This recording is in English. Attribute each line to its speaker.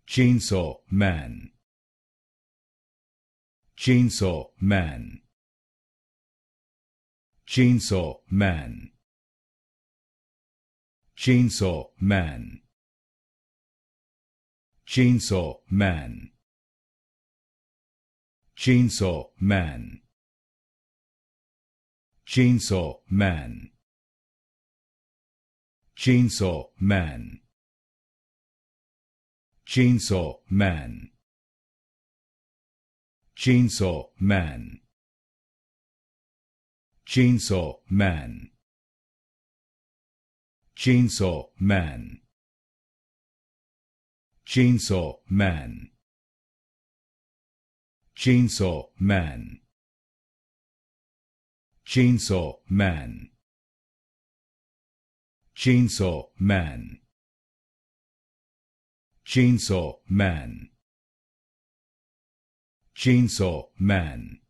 Speaker 1: chainsaw man, chainsaw man, chainsaw man, chainsaw man, chainsaw man, chainsaw man, chainsaw man, chainsaw man, chainsaw man, chainsaw man, chainsaw man, chainsaw man, chainsaw man, chainsaw man, chainsaw man, chainsaw man, chainsaw man, chainsaw man,